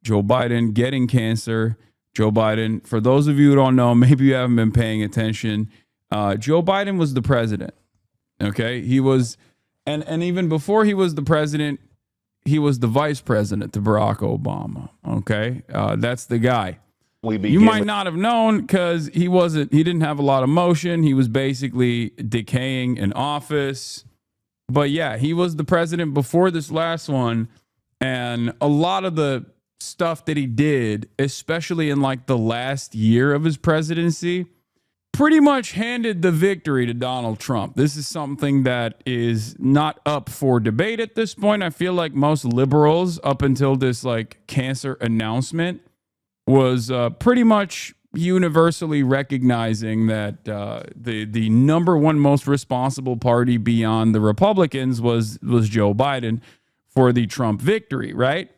Joe Biden getting cancer. Joe Biden, for those of you who don't know, maybe you haven't been paying attention. Joe Biden was the president. Okay. He was, and even before he was the president, he was the vice president to Barack Obama. Okay. That's the guy. You might not have known because he didn't have a lot of motion. He was basically decaying in office. But yeah, he was the president before this last one. And a lot of the stuff that he did, especially in like the last year of his presidency, pretty much handed the victory to Donald Trump. This is something that is not up for debate at this point. I feel like most liberals, up until this like cancer announcement, was pretty much universally recognizing that the number one most responsible party beyond the Republicans was Joe Biden for the Trump victory, right?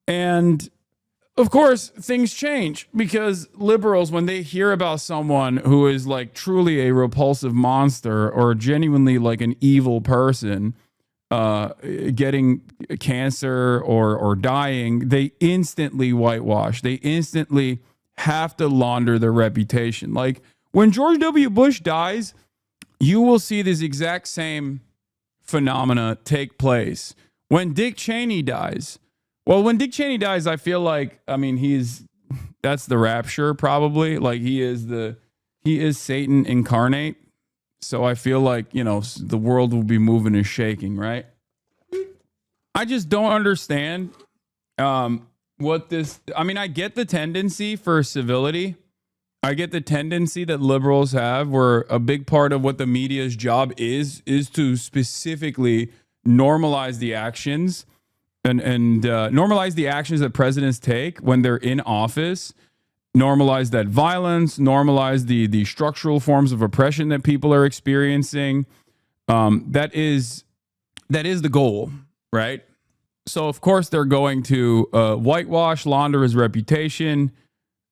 And of course, things change because liberals, when they hear about someone who is like truly a repulsive monster or genuinely like an evil person getting cancer or dying, they instantly whitewash. They instantly have to launder their reputation. Like when George W. Bush dies, you will see this exact same phenomena take place. When Dick Cheney dies, when Dick Cheney dies, I feel like, I mean, that's the rapture probably. Like he is Satan incarnate. So I feel like, the world will be moving and shaking, right? I just don't understand I get the tendency for civility. I get the tendency that liberals have where a big part of what the media's job is to specifically normalize the actions and normalize the actions that presidents take when they're in office, normalize that violence, normalize the structural forms of oppression that people are experiencing. That is the goal, right? So of course they're going to whitewash, launder his reputation,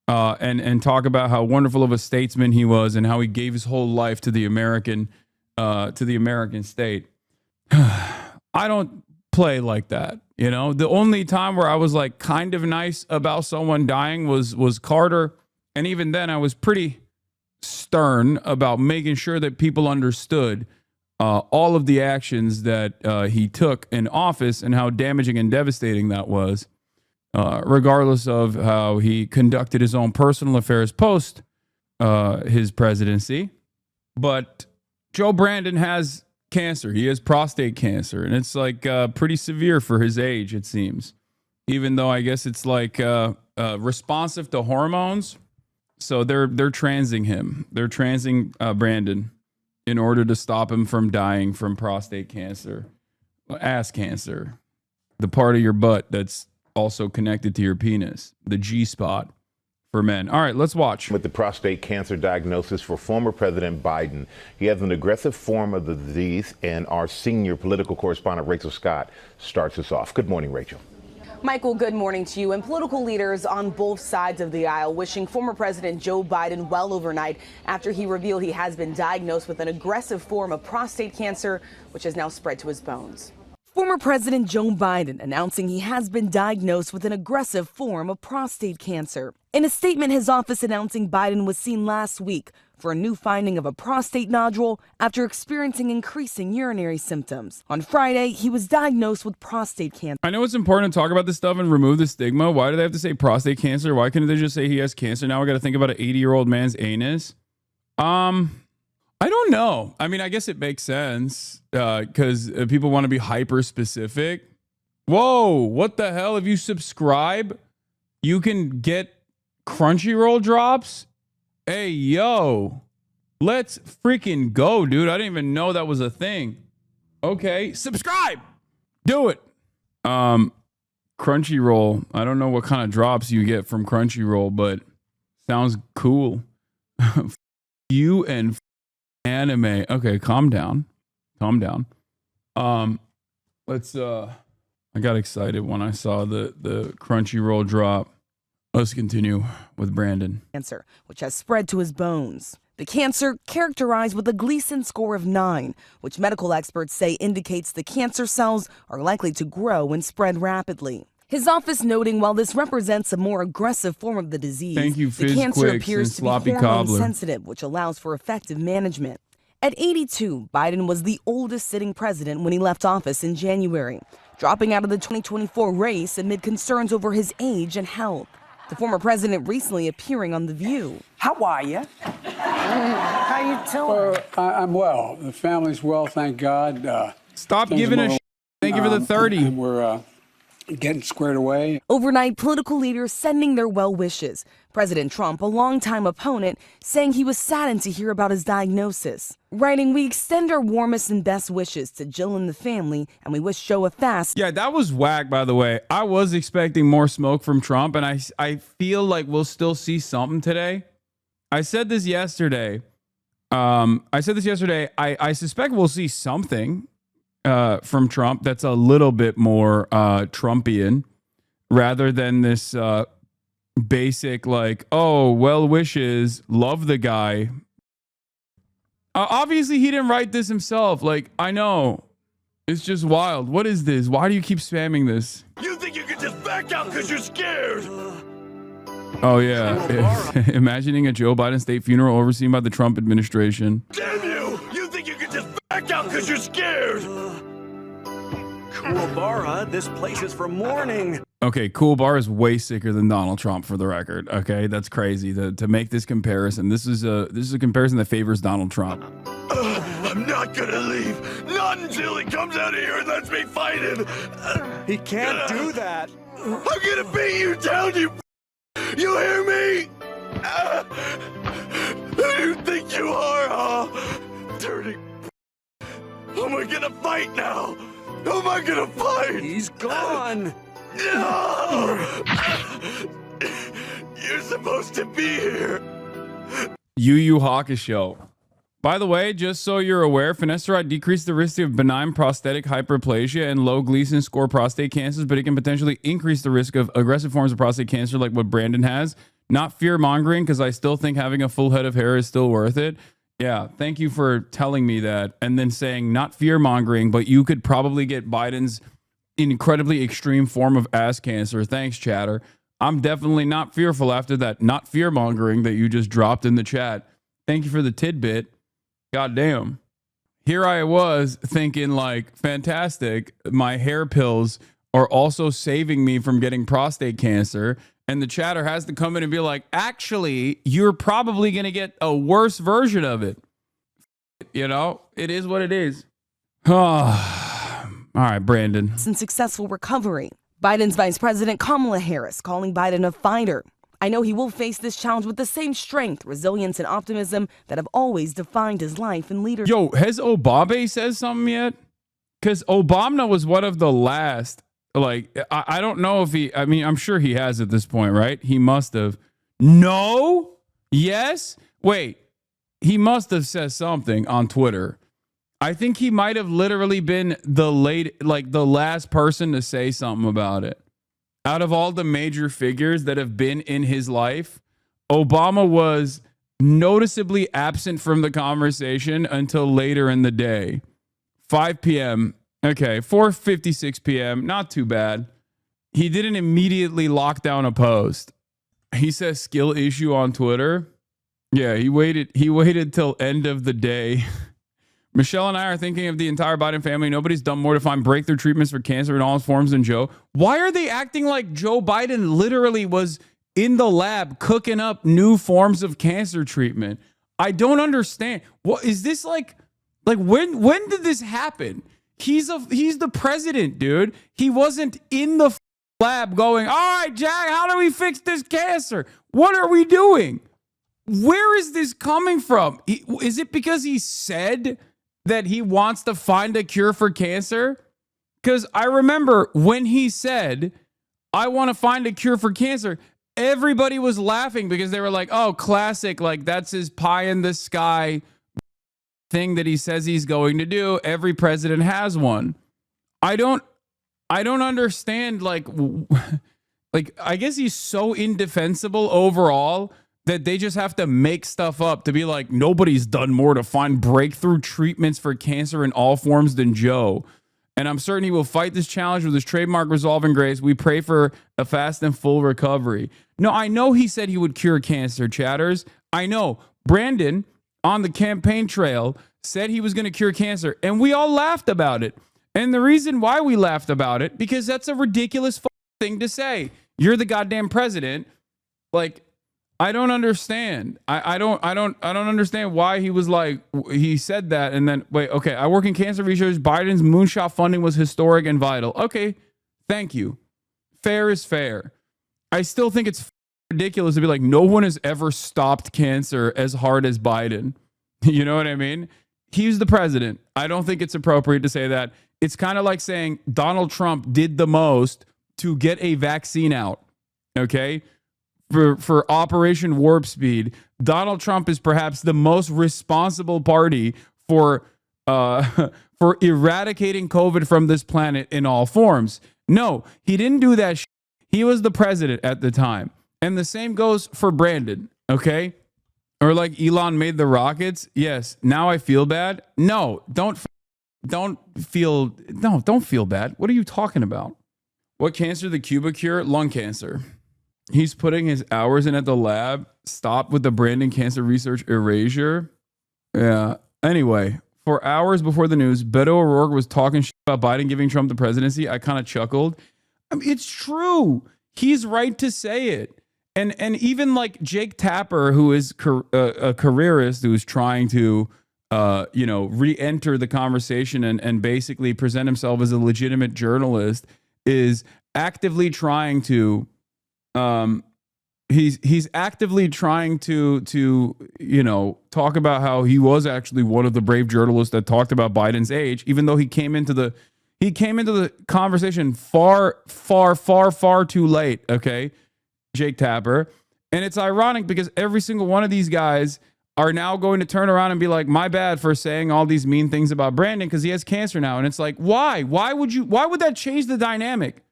and talk about how wonderful of a statesman he was and how he gave his whole life to the American state. I don't play like that. The only time where I was like kind of nice about someone dying was Carter. And even then I was pretty stern about making sure that people understood all of the actions that he took in office and how damaging and devastating that was, regardless of how he conducted his own personal affairs post his presidency. But Joe Brandon has cancer. He has prostate cancer, and it's like pretty severe for his age, it seems, even though I guess it's like responsive to hormones. So they're transing him. They're transing Brandon in order to stop him from dying from prostate cancer, ass cancer, the part of your butt that's also connected to your penis, the G spot for men. All right, let's watch. With the prostate cancer diagnosis for former President Biden. He has an aggressive form of the disease, and our senior political correspondent, Rachel Scott, starts us off. Good morning, Rachel. Michael, good morning to you. And political leaders on both sides of the aisle wishing former President Joe Biden well overnight after he revealed he has been diagnosed with an aggressive form of prostate cancer, which has now spread to his bones. Former President Joe Biden announcing he has been diagnosed with an aggressive form of prostate cancer. In a statement, his office announcing Biden was seen last week for a new finding of a prostate nodule after experiencing increasing urinary symptoms. On Friday, he was diagnosed with prostate cancer. I know it's important to talk about this stuff and remove the stigma. Why do they have to say prostate cancer? Why couldn't they just say he has cancer? Now we got to think about an 80-year-old man's anus. I don't know. I mean, I guess it makes sense because people want to be hyper specific. Whoa, what the hell? If you subscribe, you can get Crunchyroll drops. Hey, yo, let's freaking go, dude. I didn't even know that was a thing. Okay, subscribe. Do it. Crunchyroll. I don't know what kind of drops you get from Crunchyroll, but sounds cool. You and anime. Okay, calm down. Calm down. Let's I got excited when I saw the Crunchyroll drop. Let's continue with Brandon. Cancer, which has spread to his bones. The cancer characterized with a Gleason score of 9, which medical experts say indicates the cancer cells are likely to grow and spread rapidly. His office noting while this represents a more aggressive form of the disease, Thank you, the Fizz cancer Quicks appears and to be Sloppy hormone Cobbler. sensitive, which allows for effective management. At 82, Biden was the oldest sitting president when he left office in January, dropping out of the 2024 race amid concerns over his age and health. The former president recently appearing on The View. How are you? How you doing? I'm well. The family's well, thank God. Stop giving a shit. Thank you for the 30. And we're getting squared away. Overnight, political leaders sending their well wishes. President Trump, a longtime opponent, saying he was saddened to hear about his diagnosis. Writing, "We extend our warmest and best wishes to Jill and the family, and we wish Joe a fast." Yeah, that was whack, by the way. I was expecting more smoke from Trump, and I feel like we'll still see something today. I said this yesterday. I suspect we'll see something from Trump that's a little bit more Trumpian rather than this basic, like, oh, well wishes, love the guy. Obviously, he didn't write this himself. Like, I know. It's just wild. What is this? Why do you keep spamming this? You think you can just back out because you're scared? Oh, yeah. Imagining a Joe Biden state funeral overseen by the Trump administration. Damn you! You think you can just back out because you're scared? Cool bar, huh? This place is for mourning. Okay, Cool Bar is way sicker than Donald Trump, for the record. Okay, that's crazy to make this comparison. This is a comparison that favors Donald Trump. I'm not gonna leave. Not until he comes out of here and lets me fight him. He can't do that. I'm gonna beat you down, you hear me? Who do you think you are, huh? Dirty. Who am I gonna fight now? Who am I gonna fight? He's gone. No! You're supposed to be here. Yu Hawk Show. By the way, just so you're aware, finasteride decreases the risk of benign prostatic hyperplasia and low Gleason score prostate cancers, but it can potentially increase the risk of aggressive forms of prostate cancer like what Brandon has. Not fear-mongering, because I still think having a full head of hair is still worth it. Yeah, thank you for telling me that. And then saying not fear-mongering, but you could probably get Biden's incredibly extreme form of ass cancer. Thanks, chatter. I'm definitely not fearful after that not fear-mongering that you just dropped in the chat. Thank you for the tidbit. God damn. Here I was thinking, like, fantastic, my hair pills are also saving me from getting prostate cancer. And the chatter has to come in and be like, actually, you're probably going to get a worse version of it. You know, it is what it is. All right, Brandon. And successful recovery. Biden's Vice President Kamala Harris calling Biden a fighter. "I know he will face this challenge with the same strength, resilience, and optimism that have always defined his life and leadership." Yo, has Obama said something yet? Because Obama was one of the last. Like, I don't know if he, I mean, I'm sure he has at this point, right? He must have. No? Yes? Wait, he must have said something on Twitter. I think he might have literally been the last person to say something about it. Out of all the major figures that have been in his life, Obama was noticeably absent from the conversation until later in the day. 5 p.m. Okay, 4:56 p.m. Not too bad. He didn't immediately lock down a post. He says skill issue on Twitter. Yeah, he waited till end of the day. Michelle and I are thinking of the entire Biden family. Nobody's done more to find breakthrough treatments for cancer in all its forms than Joe. Why are they acting like Joe Biden literally was in the lab cooking up new forms of cancer treatment? I don't understand. What is this like when did this happen? He's the president, dude. He wasn't in the lab going, "All right, Jack, how do we fix this cancer? What are we doing?" Where is this coming from? Is it because he said that he wants to find a cure for cancer? Because I remember when he said, "I want to find a cure for cancer," everybody was laughing because they were like, "Oh, classic. Like, that's his pie in the sky thing that he says he's going to do. Every president has one." I don't understand. Like, I guess he's so indefensible overall that they just have to make stuff up to be like, nobody's done more to find breakthrough treatments for cancer in all forms than Joe. and I'm certain he will fight this challenge with his trademark resolve and grace. We pray for a fast and full recovery. No, I know he said he would cure cancer, chatters. I know. Brandon, on the campaign trail, said he was going to cure cancer, and we all laughed about it. And the reason why we laughed about it, because that's a ridiculous thing to say. You're the goddamn president. Like, I don't understand. I don't understand why he was like, he said that and then wait, okay, I work in cancer research. Biden's moonshot funding was historic and vital. Okay, thank you. Fair is fair. I still think it's ridiculous to be like, no one has ever stopped cancer as hard as Biden. You know what I mean? He's the president. I don't think it's appropriate to say that. It's kind of like saying Donald Trump did the most to get a vaccine out. Okay? For Operation Warp Speed, Donald Trump is perhaps the most responsible party for eradicating COVID from this planet in all forms. No, he didn't do that. He was the president at the time. And the same goes for Brandon, okay? Or like Elon made the rockets. Yes, now I feel bad. No, don't feel bad. What are you talking about? What cancer the Cuba cure? Lung cancer. He's putting his hours in at the lab. Stop with the Brandon cancer research erasure. Yeah. Anyway, for hours before the news, Beto O'Rourke was talking shit about Biden giving Trump the presidency. I kind of chuckled. I mean, it's true. He's right to say it. And even like Jake Tapper, who is a careerist who's trying to, re-enter the conversation and basically present himself as a legitimate journalist, is actively trying to. He's actively trying to talk about how he was actually one of the brave journalists that talked about Biden's age, even though he came into the conversation far too late. Okay, Jake Tapper. And it's ironic because every single one of these guys are now going to turn around and be like, my bad for saying all these mean things about Brandon because he has cancer now. And it's like, why would that change the dynamic?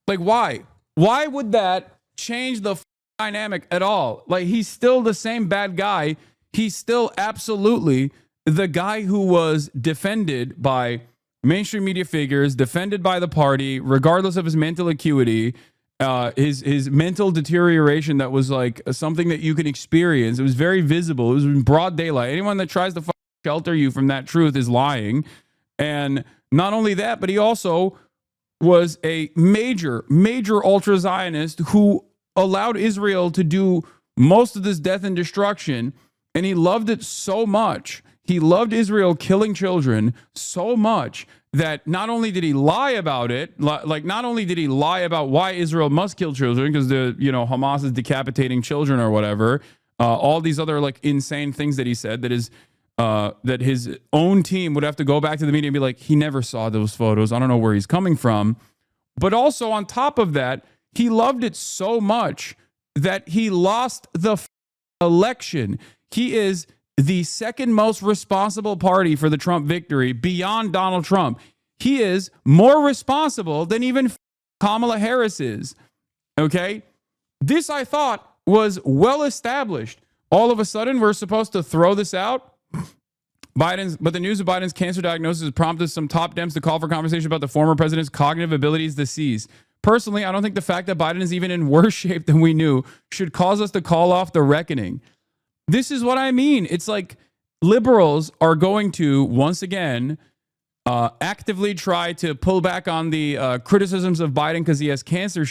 Like, why would that change the dynamic at all? Like, he's still the same bad guy. He's still absolutely the guy who was defended by mainstream media figures, defended by the party, regardless of his mental acuity, his mental deterioration that was like something that you can experience. It was very visible. It was in broad daylight. Anyone that tries to shelter you from that truth is lying. And not only that, but he also was a major ultra-Zionist who allowed Israel to do most of this death and destruction, and he loved it so much. He loved Israel killing children so much that not only did he lie about it, not only did he lie about why Israel must kill children because Hamas is decapitating children or whatever, all these other like insane things that he said that his own team would have to go back to the media and be like, he never saw those photos. I don't know where he's coming from. But also on top of that, he loved it so much that he lost the election. He is the second most responsible party for the Trump victory beyond Donald Trump. He is more responsible than even Kamala Harris is. Okay? This, I thought, was well established. All of a sudden, we're supposed to throw this out. But the news of Biden's cancer diagnosis has prompted some top Dems to call for conversation about the former president's cognitive abilities disease. Personally, I don't think the fact that Biden is even in worse shape than we knew should cause us to call off the reckoning. This is what I mean. It's like liberals are going to, once again, actively try to pull back on the criticisms of Biden because he has cancer.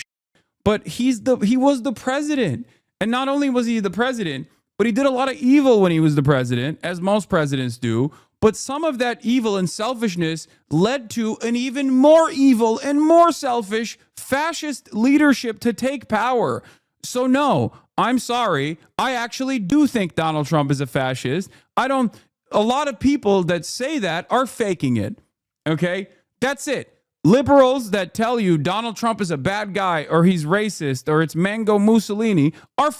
But he was the president. And not only was he the president, but he did a lot of evil when he was the president, as most presidents do. But some of that evil and selfishness led to an even more evil and more selfish fascist leadership to take power. So no, I'm sorry. I actually do think Donald Trump is a fascist. A lot of people that say that are faking it. Okay? That's it. Liberals that tell you Donald Trump is a bad guy or he's racist or it's Mango Mussolini are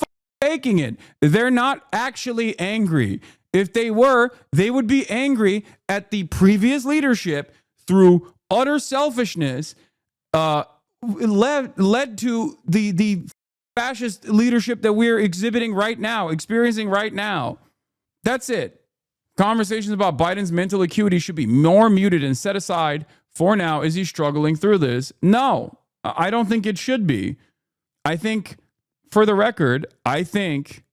faking it. They're not actually angry. If they were, they would be angry at the previous leadership through utter selfishness led to the fascist leadership that we're exhibiting right now, experiencing right now. That's it. Conversations about Biden's mental acuity should be more muted and set aside for now, is he struggling through this? No, I don't think it should be. I think, for the record, I think,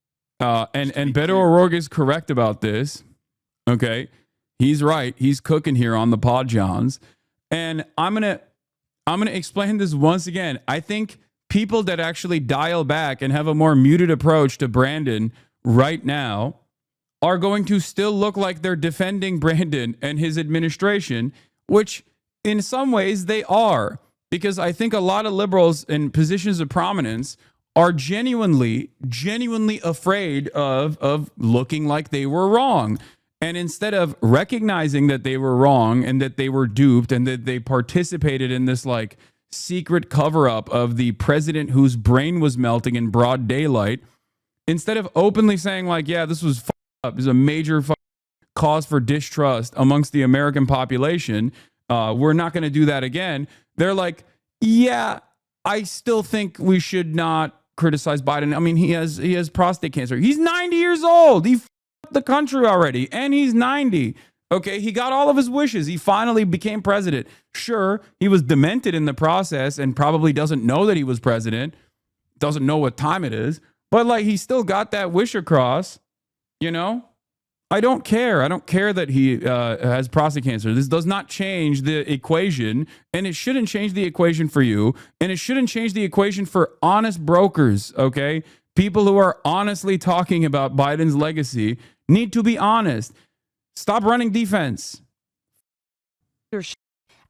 and Beto O'Rourke is correct about this. Okay, he's right. He's cooking here on the Pod Johns, and I'm gonna explain this once again. I think people that actually dial back and have a more muted approach to Brandon right now are going to still look like they're defending Brandon and his administration, which in some ways they are, because I think a lot of liberals in positions of prominence are genuinely afraid of looking like they were wrong. And instead of recognizing that they were wrong and that they were duped and that they participated in this like secret cover up of the president whose brain was melting in broad daylight, instead of openly saying like, yeah, this was up, is a major cause for distrust amongst the American population. We're not going to do that again. They're like, yeah, I still think we should not criticize Biden. I mean, he has prostate cancer. He's 90 years old. He the country already, and he's 90. Okay, he got all of his wishes. He finally became president. Sure, he was demented in the process and probably doesn't know that he was president, doesn't know what time it is, but like he still got that wish across, you know? I don't care. I don't care that he has prostate cancer. This does not change the equation, and it shouldn't change the equation for you, and it shouldn't change the equation for honest brokers, okay? People who are honestly talking about Biden's legacy need to be honest. Stop running defense.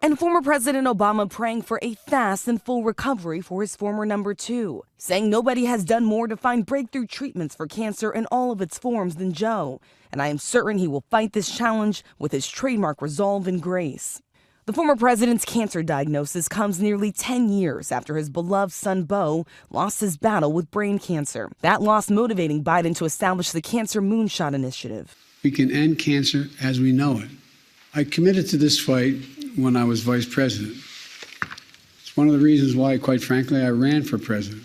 And former President Obama praying for a fast and full recovery for his former number two, saying nobody has done more to find breakthrough treatments for cancer in all of its forms than Joe. And I am certain he will fight this challenge with his trademark resolve and grace. The former president's cancer diagnosis comes nearly 10 years after his beloved son, Beau, lost his battle with brain cancer. That loss motivating Biden to establish the Cancer Moonshot Initiative. We can end cancer as we know it. I committed to this fight when I was vice president. It's one of the reasons why, quite frankly, I ran for president.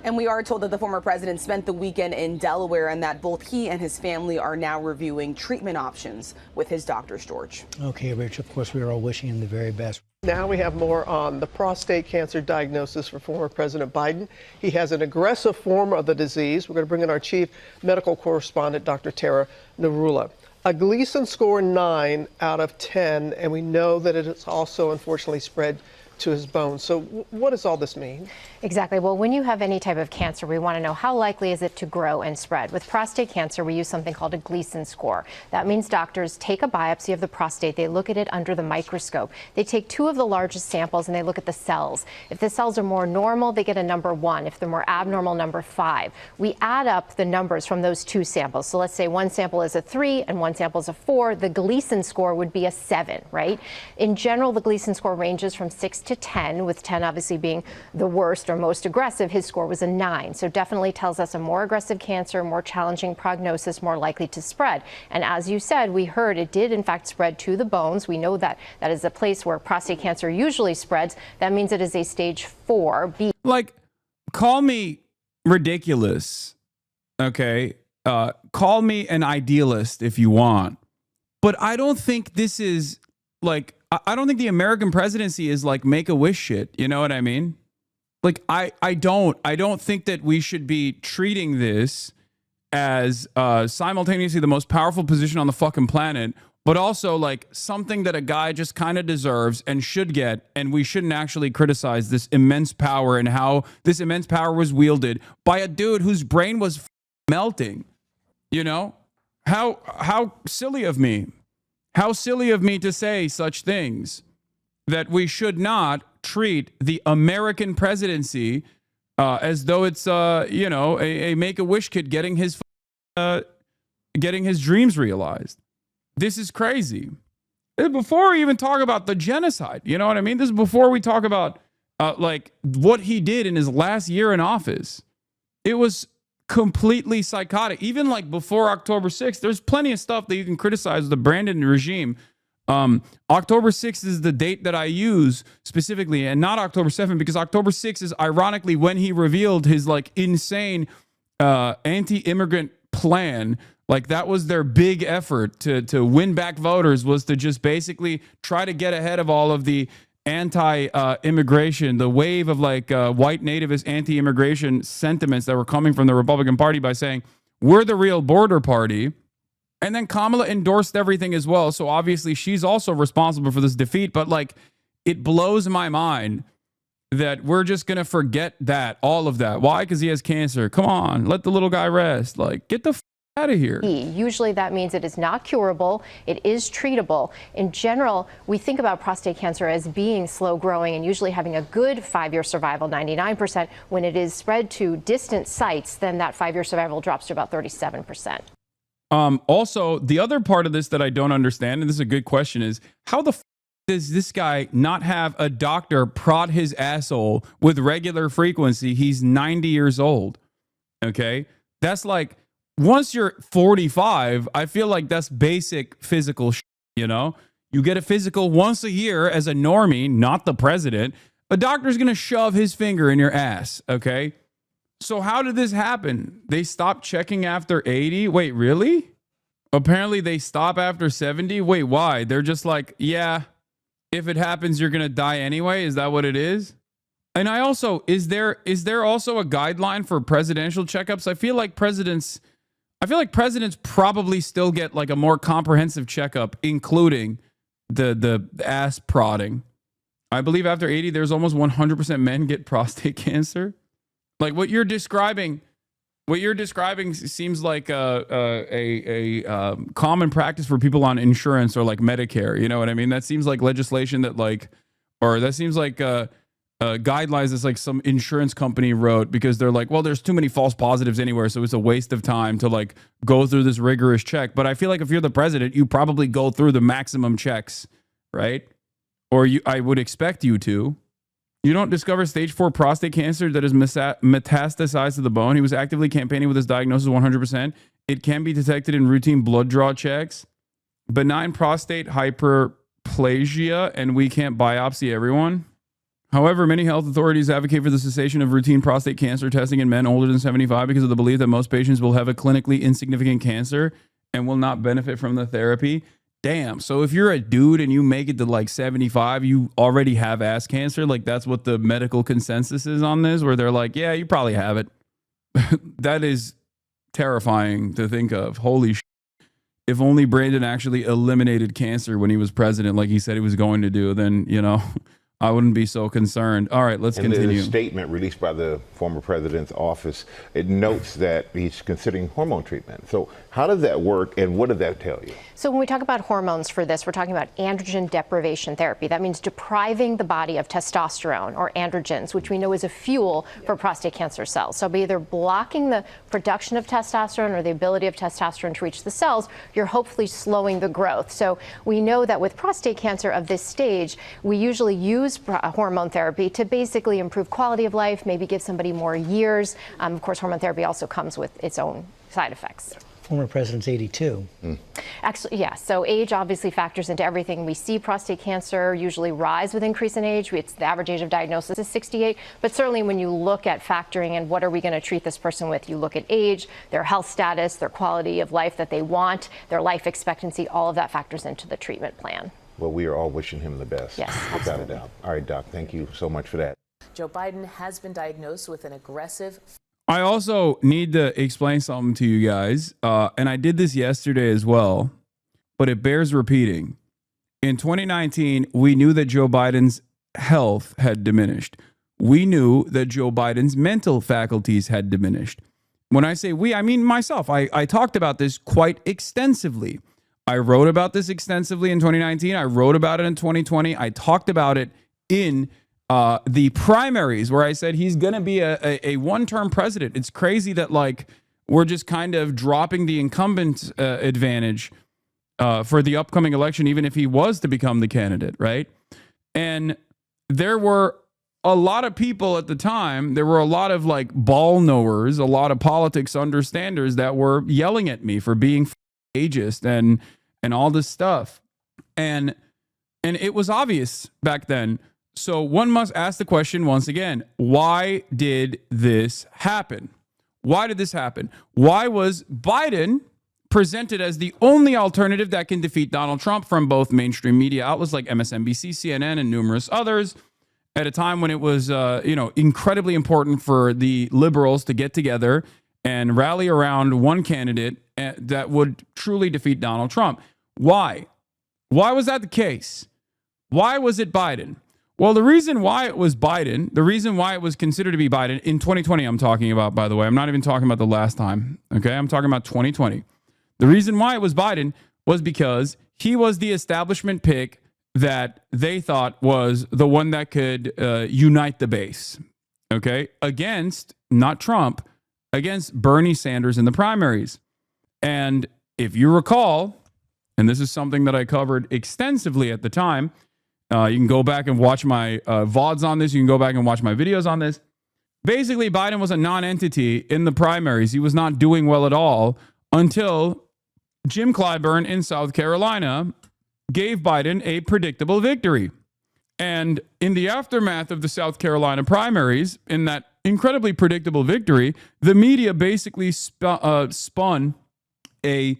And we are told that the former president spent the weekend in Delaware and that both he and his family are now reviewing treatment options with his doctors, George. Okay, Rich, of course, we are all wishing him the very best. Now we have more on the prostate cancer diagnosis for former President Biden. He has an aggressive form of the disease. We're going to bring in our chief medical correspondent, Dr. Tara Narula. A Gleason score 9 out of 10, and we know that it has also unfortunately spread to his bones. So what does all this mean? Exactly. Well, when you have any type of cancer, we want to know how likely is it to grow and spread. With prostate cancer, we use something called a Gleason score. That means doctors take a biopsy of the prostate. They look at it under the microscope. They take 2 of the largest samples and they look at the cells. If the cells are more normal, they get a number 1. If they're more abnormal, number 5. We add up the numbers from those 2 samples. So let's say one sample is a 3 and one sample is a 4. The Gleason score would be a 7, right? In general, the Gleason score ranges from 6 to 10, with 10 obviously being the worst or most aggressive. His score was a 9. So definitely tells us a more aggressive cancer, more challenging prognosis, more likely to spread. And as you said, we heard it did in fact spread to the bones. We know that that is a place where prostate cancer usually spreads. That means it is a stage 4B. Like, call me ridiculous, okay? Call me an idealist if you want. But I don't think this is like, I don't think the American presidency is like Make-A-Wish shit. You know what I mean? Like, I don't think that we should be treating this as simultaneously the most powerful position on the fucking planet, but also like something that a guy just kind of deserves and should get. And we shouldn't actually criticize this immense power and how this immense power was wielded by a dude whose brain was melting. You know, how silly of me. How silly of me to say such things, that we should not treat the American presidency as though it's, a Make-A-Wish kid getting his dreams realized. This is crazy. Before we even talk about the genocide, you know what I mean? This is before we talk about like what he did in his last year in office. It was completely psychotic. Even like before October 6th, there's plenty of stuff that you can criticize the Brandon regime. October 6th is the date that I use specifically, and not October 7th, because October 6th is ironically when he revealed his like insane anti-immigrant plan. Like that was their big effort to win back voters, was to just basically try to get ahead of all of the anti-immigration, the wave of like white nativist anti-immigration sentiments that were coming from the Republican Party by saying, we're the real border party. And then Kamala endorsed everything as well. So obviously she's also responsible for this defeat. But like, it blows my mind that we're just going to forget that, all of that. Why? Because he has cancer. Come on, let the little guy rest. Like, get the out of here. Usually that means it is not curable. It is treatable. In general, we think about prostate cancer as being slow growing and usually having a good 5-year survival, 99%. When it is spread to distant sites, then that 5-year survival drops to about 37%. Also, the other part of this that I don't understand, and this is a good question, is how the does this guy not have a doctor prod his asshole with regular frequency? He's 90 years old. Okay. That's like, once you're 45, I feel like that's basic physical shit, you know? You get a physical once a year as a normie, not the president. A doctor's going to shove his finger in your ass, okay? So how did this happen? They stopped checking after 80? Wait, really? Apparently they stop after 70? Wait, why? They're just like, yeah, if it happens, you're going to die anyway? Is that what it is? And I also, is there also a guideline for presidential checkups? I feel like presidents probably still get like a more comprehensive checkup, including the ass prodding. I believe after 80, there's almost 100% men get prostate cancer. Like what you're describing seems like a common practice for people on insurance or like Medicare. You know what I mean? That seems like legislation that that seems like guidelines that's like some insurance company wrote because they're like, well, there's too many false positives anywhere, so it's a waste of time to like go through this rigorous check. But I feel like if you're the president, you probably go through the maximum checks, right? Or I would expect you to. You don't discover stage 4 prostate cancer that is metastasized to the bone. He was actively campaigning with his diagnosis 100%. It can be detected in routine blood draw checks. Benign prostate hyperplasia, and we can't biopsy everyone. However, many health authorities advocate for the cessation of routine prostate cancer testing in men older than 75 because of the belief that most patients will have a clinically insignificant cancer and will not benefit from the therapy. Damn. So if you're a dude and you make it to like 75, you already have ass cancer. Like that's what the medical consensus is on this, where they're like, yeah, you probably have it. That is terrifying to think of. Holy shit. If only Brandon actually eliminated cancer when he was president, like he said he was going to do, then, you know, I wouldn't be so concerned. All right, let's continue. In the statement released by the former president's office, it notes that he's considering hormone treatment. So how does that work, and what did that tell you? So when we talk about hormones for this, we're talking about androgen deprivation therapy. That means depriving the body of testosterone or androgens, which we know is a fuel for prostate cancer cells. So by either blocking the production of testosterone or the ability of testosterone to reach the cells, you're hopefully slowing the growth. So we know that with prostate cancer of this stage, we usually use hormone therapy to basically improve quality of life, maybe give somebody more years. Of course, hormone therapy also comes with its own side effects. Former president's 82. Actually, yeah. So age obviously factors into everything. We see prostate cancer usually rise with increase in age. It's the average age of diagnosis is 68. But certainly when you look at factoring in what are we going to treat this person with, you look at age, their health status, their quality of life that they want, their life expectancy, all of that factors into the treatment plan. Well, we are all wishing him the best. Yes, without a doubt. All right, Doc, thank you so much for that. Joe Biden has been diagnosed with an aggressive. I also need to explain something to you guys, and I did this yesterday as well, but it bears repeating. In 2019, we knew that Joe Biden's health had diminished. We knew that Joe Biden's mental faculties had diminished. When I say we, I mean myself. I talked about this quite extensively. I wrote about this extensively in 2019. I wrote about it in 2020. I talked about it in the primaries where I said he's going to be a one-term president. It's crazy that like we're just kind of dropping the incumbent advantage for the upcoming election, even if he was to become the candidate, right? And there were a lot of people at the time, there were a lot of like ball knowers, a lot of politics understanders that were yelling at me for being ageist and all this stuff. And it was obvious back then. So one must ask the question once again, why did this happen? Why did this happen? Why was Biden presented as the only alternative that can defeat Donald Trump from both mainstream media outlets like MSNBC, CNN, and numerous others at a time when it was, incredibly important for the liberals to get together and rally around one candidate that would truly defeat Donald Trump? Why? Why was that the case? Why was it Biden? Well, the reason why it was Biden, the reason why it was considered to be Biden in 2020, I'm talking about, by the way, I'm not even talking about the last time. Okay. I'm talking about 2020. The reason why it was Biden was because he was the establishment pick that they thought was the one that could unite the base. Okay. Against, not Trump, against Bernie Sanders in the primaries. And if you recall, and this is something that I covered extensively at the time, you can go back and watch my VODs on this. You can go back and watch my videos on this. Basically, Biden was a non-entity in the primaries. He was not doing well at all until Jim Clyburn in South Carolina gave Biden a predictable victory. And in the aftermath of the South Carolina primaries, in that incredibly predictable victory, the media basically spun a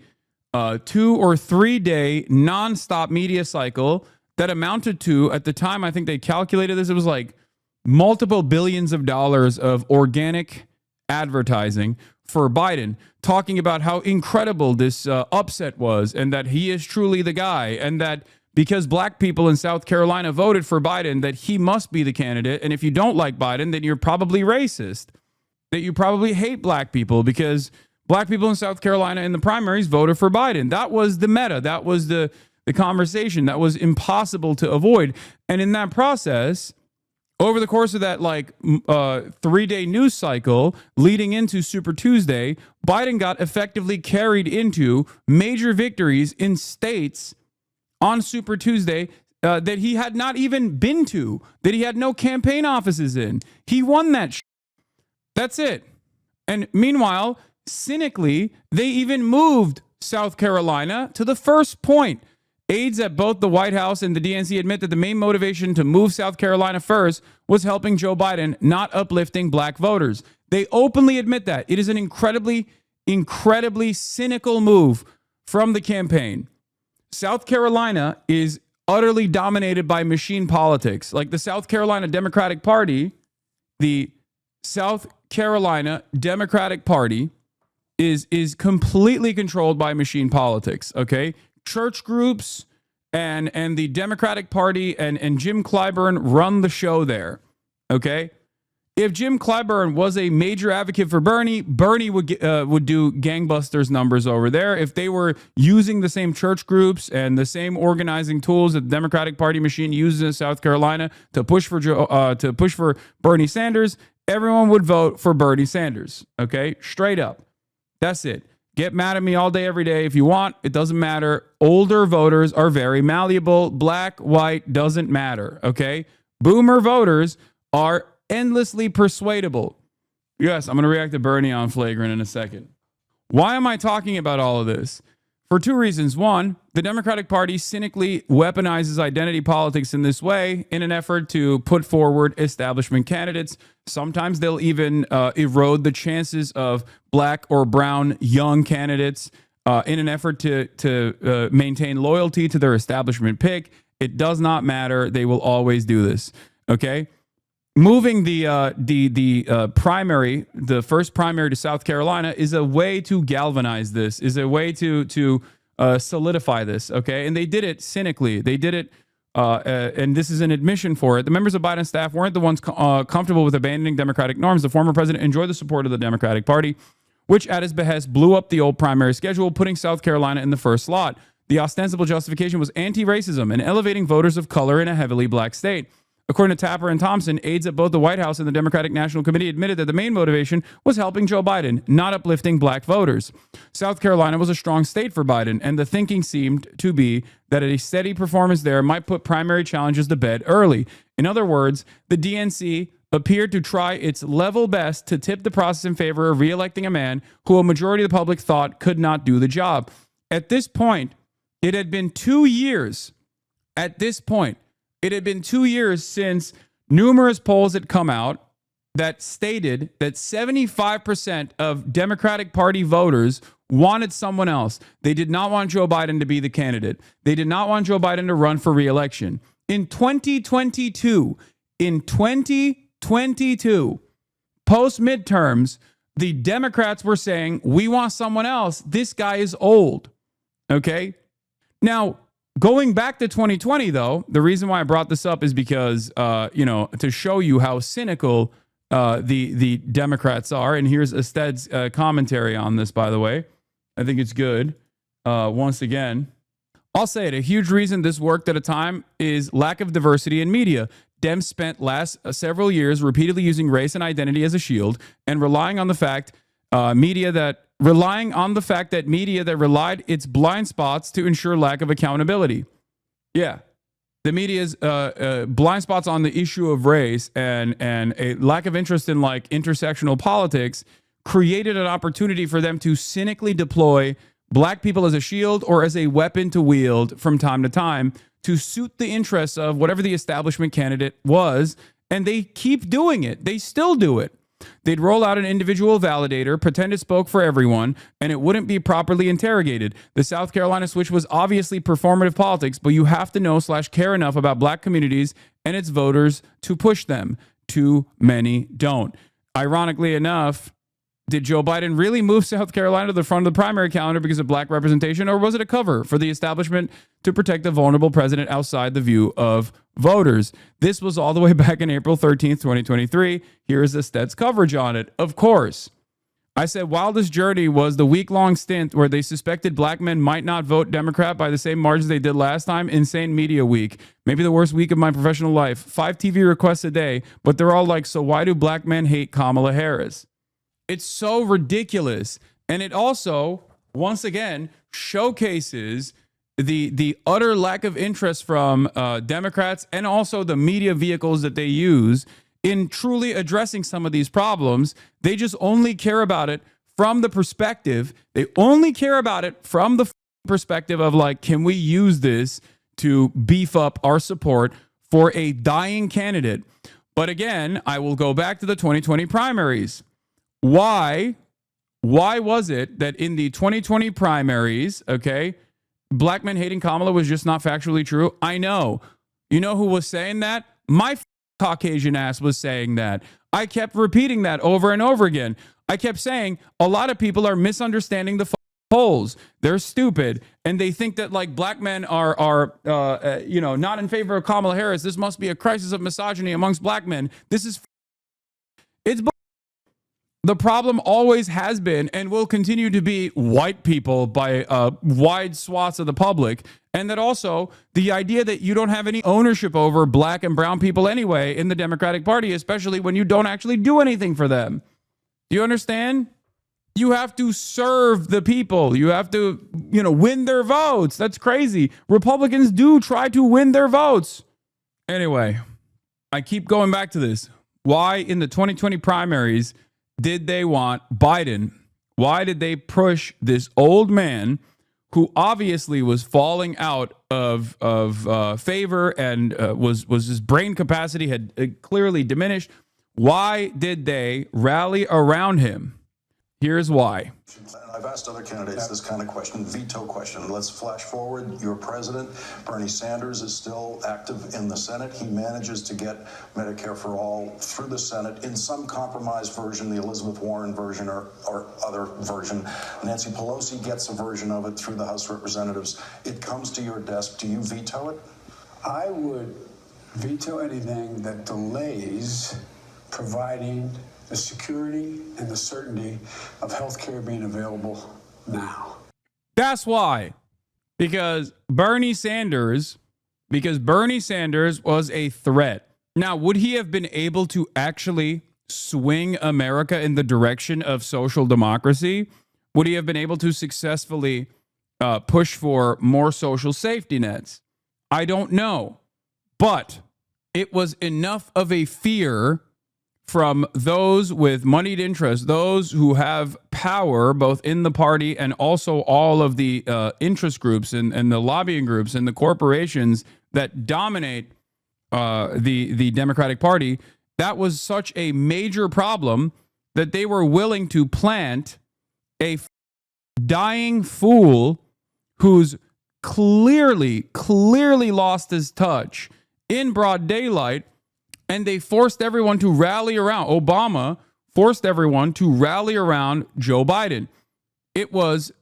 2 or 3 day nonstop media cycle that amounted to, at the time, I think they calculated this, it was like multiple billions of dollars of organic advertising for Biden, talking about how incredible this upset was and that he is truly the guy, and that because black people in South Carolina voted for Biden, that he must be the candidate. And if you don't like Biden, then you're probably racist, that you probably hate black people because black people in South Carolina in the primaries voted for Biden. That was the meta. That was the conversation that was impossible to avoid. And in that process, over the course of that 3-day news cycle leading into Super Tuesday, Biden got effectively carried into major victories in states on Super Tuesday that he had not even been to, that he had no campaign offices in. He won that shit. That's it. And meanwhile, cynically, they even moved South Carolina to the first point. Aides at both the White House and the DNC admit that the main motivation to move South Carolina first was helping Joe Biden, not uplifting black voters. They openly admit that. It is an incredibly, incredibly cynical move from the campaign. South Carolina is utterly dominated by machine politics. Like the South Carolina Democratic Party, the South Carolina Democratic Party is completely controlled by machine politics, okay? Church groups and the Democratic Party and Jim Clyburn run the show there, okay? If Jim Clyburn was a major advocate for Bernie would do gangbusters numbers over there. If they were using the same church groups and the same organizing tools that the Democratic Party machine uses in South Carolina to push for Bernie Sanders, everyone would vote for Bernie Sanders, okay? Straight up. That's it. Get mad at me all day, every day if you want. It doesn't matter. Older voters are very malleable. Black, white, doesn't matter, okay? Boomer voters are endlessly persuadable. Yes, I'm going to react to Bernie on Flagrant in a second. Why am I talking about all of this? For two reasons. One, the Democratic Party cynically weaponizes identity politics in this way in an effort to put forward establishment candidates. Sometimes they'll even erode the chances of black or brown young candidates in an effort to maintain loyalty to their establishment pick. It does not matter. They will always do this. Okay? Moving the primary, the first primary to South Carolina is a way to galvanize this, is a way to solidify this, okay? And they did it cynically. They did it, and this is an admission for it. The members of Biden's staff weren't the ones comfortable with abandoning Democratic norms. The former president enjoyed the support of the Democratic Party, which at his behest blew up the old primary schedule, putting South Carolina in the first slot. The ostensible justification was anti-racism and elevating voters of color in a heavily black state. According to Tapper and Thompson, aides at both the White House and the Democratic National Committee admitted that the main motivation was helping Joe Biden, not uplifting black voters. South Carolina was a strong state for Biden, and the thinking seemed to be that a steady performance there might put primary challenges to bed early. In other words, the DNC appeared to try its level best to tip the process in favor of re-electing a man who a majority of the public thought could not do the job. At this point, it had been 2 years. It had been 2 years since numerous polls had come out that stated that 75% of Democratic Party voters wanted someone else. They did not want Joe Biden to be the candidate. They did not want Joe Biden to run for re-election. In 2022, post midterms, the Democrats were saying, we want someone else. This guy is old. Okay. Now, going back to 2020, though, the reason why I brought this up is because, to show you how cynical the Democrats are. And here's Ested's commentary on this, by the way. I think it's good. Once again, I'll say it. A huge reason this worked at a time is lack of diversity in media. Dems spent last several years repeatedly using race and identity as a shield and relying on the fact media that relied its blind spots to ensure lack of accountability. Yeah. The media's blind spots on the issue of race and a lack of interest in like intersectional politics created an opportunity for them to cynically deploy black people as a shield or as a weapon to wield from time to time to suit the interests of whatever the establishment candidate was. And they keep doing it. They still do it. They'd roll out an individual validator, pretend it spoke for everyone, and it wouldn't be properly interrogated. The South Carolina switch was obviously performative politics, but you have to know/care enough about black communities and its voters to push them. Too many don't. Ironically enough, did Joe Biden really move South Carolina to the front of the primary calendar because of black representation, or was it a cover for the establishment to protect the vulnerable president outside the view of voters? This was all the way back in April 13th, 2023. Here is Ested's coverage on it. Of course, I said, while this journey was the week-long stint where they suspected black men might not vote Democrat by the same margins they did last time, insane media week, maybe the worst week of my professional life, 5 TV requests a day, but they're all like, so why do black men hate Kamala Harris? It's so ridiculous. And it also, once again, showcases the utter lack of interest from Democrats and also the media vehicles that they use in truly addressing some of these problems. They just only care about it from the perspective. They only care about it from the perspective of like, can we use this to beef up our support for a dying candidate? But again, I will go back to the 2020 primaries. Why was it that in the 2020 primaries, okay, black men hating Kamala was just not factually true? I know. You know who was saying that? My Caucasian ass was saying that. I kept repeating that over and over again. I kept saying a lot of people are misunderstanding the polls. They're stupid. And they think that like black men are not in favor of Kamala Harris. This must be a crisis of misogyny amongst black men. It's the problem always has been and will continue to be white people by wide swaths of the public. And that also the idea that you don't have any ownership over black and brown people anyway in the Democratic Party, especially when you don't actually do anything for them. Do you understand? You have to serve the people. You have to, win their votes. That's crazy. Republicans do try to win their votes. Anyway, I keep going back to this. Why in the 2020 primaries did they want Biden? Why did they push this old man who obviously was falling out of favor and was his brain capacity had clearly diminished? Why did they rally around him? Here's why. I've asked other candidates this kind of question, veto question. Let's flash forward. Your president, Bernie Sanders, is still active in the Senate. He manages to get Medicare for All through the Senate in some compromised version, the Elizabeth Warren version or other version. Nancy Pelosi gets a version of it through the House of Representatives. It comes to your desk. Do you veto it? I would veto anything that delays providing the security and the certainty of health care being available now. That's why. Because Bernie Sanders was a threat. Now, would he have been able to actually swing America in the direction of social democracy? Would he have been able to successfully push for more social safety nets? I don't know. But it was enough of a fear from those with moneyed interest, those who have power both in the party and also all of the interest groups and the lobbying groups and the corporations that dominate the Democratic Party, that was such a major problem that they were willing to plant a dying fool who's clearly lost his touch in broad daylight, and they forced everyone to rally around. Obama forced everyone to rally around Joe Biden. It was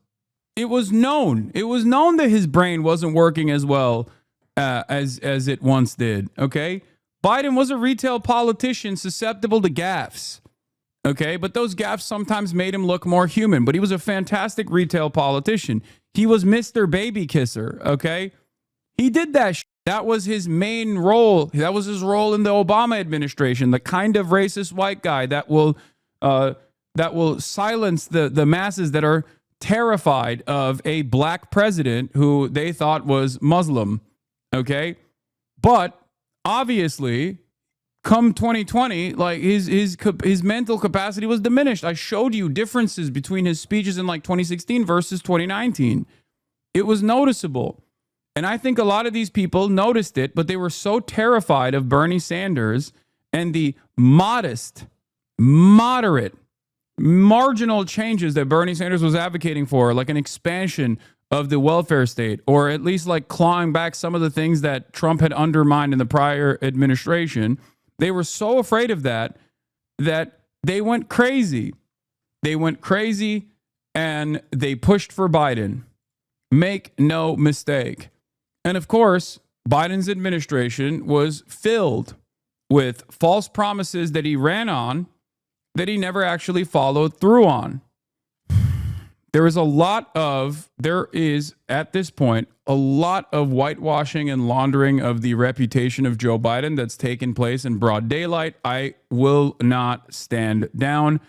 known. It was known that his brain wasn't working as well as it once did. Okay, Biden was a retail politician susceptible to gaffes. Okay, but those gaffes sometimes made him look more human. But he was a fantastic retail politician. He was Mr. Baby Kisser. Okay, he did that. That was his main role. That was his role in the Obama administration. The kind of racist white guy that will silence the masses that are terrified of a black president who they thought was Muslim. Okay, but obviously, come 2020, like his mental capacity was diminished. I showed you differences between his speeches in like 2016 versus 2019. It was noticeable. And I think a lot of these people noticed it, but they were so terrified of Bernie Sanders and the moderate, marginal changes that Bernie Sanders was advocating for, like an expansion of the welfare state, or at least like clawing back some of the things that Trump had undermined in the prior administration. They were so afraid of that they went crazy. They went crazy and they pushed for Biden. Make no mistake. And of course, Biden's administration was filled with false promises that he ran on that he never actually followed through on. There is at this point a lot of whitewashing and laundering of the reputation of Joe Biden that's taken place in broad daylight. I will not stand down.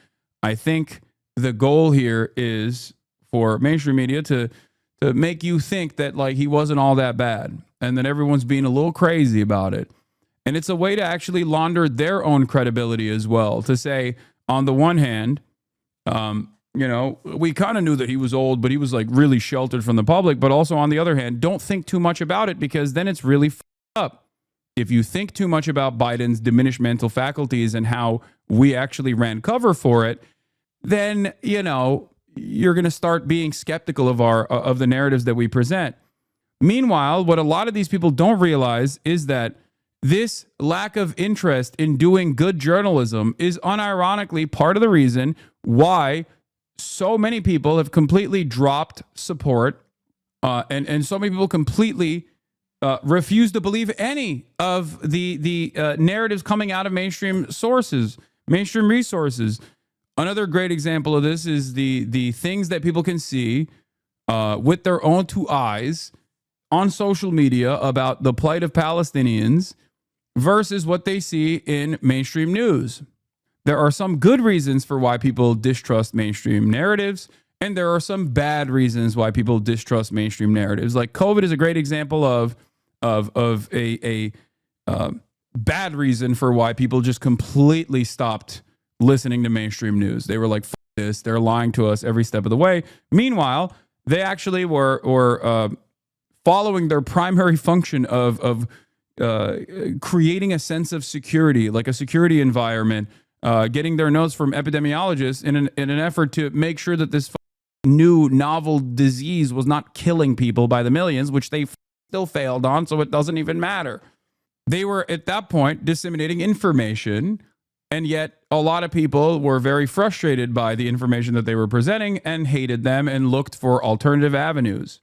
I think the goal here is for mainstream media to make you think that like he wasn't all that bad and that everyone's being a little crazy about it. And it's a way to actually launder their own credibility as well, to say, on the one hand, we kind of knew that he was old, but he was like really sheltered from the public. But also on the other hand, don't think too much about it, because then it's really up. If you think too much about Biden's diminished mental faculties and how we actually ran cover for it, then, you're going to start being skeptical of the narratives that we present. Meanwhile, what a lot of these people don't realize is that this lack of interest in doing good journalism is unironically part of the reason why so many people have completely dropped support, and so many people completely refuse to believe any of the narratives coming out of mainstream sources, mainstream resources. Another great example of this is the things that people can see with their own two eyes on social media about the plight of Palestinians versus what they see in mainstream news. There are some good reasons for why people distrust mainstream narratives, and there are some bad reasons why people distrust mainstream narratives. Like COVID is a great example of a bad reason for why people just completely stopped listening to mainstream news. They were like, "F this, they're lying to us every step of the way." Meanwhile, they actually were following their primary function of creating a sense of security, like a security environment, getting their notes from epidemiologists in an effort to make sure that this new novel disease was not killing people by the millions, which they still failed on, so it doesn't even matter. They were at that point disseminating information, and yet a lot of people were very frustrated by the information that they were presenting and hated them and looked for alternative avenues.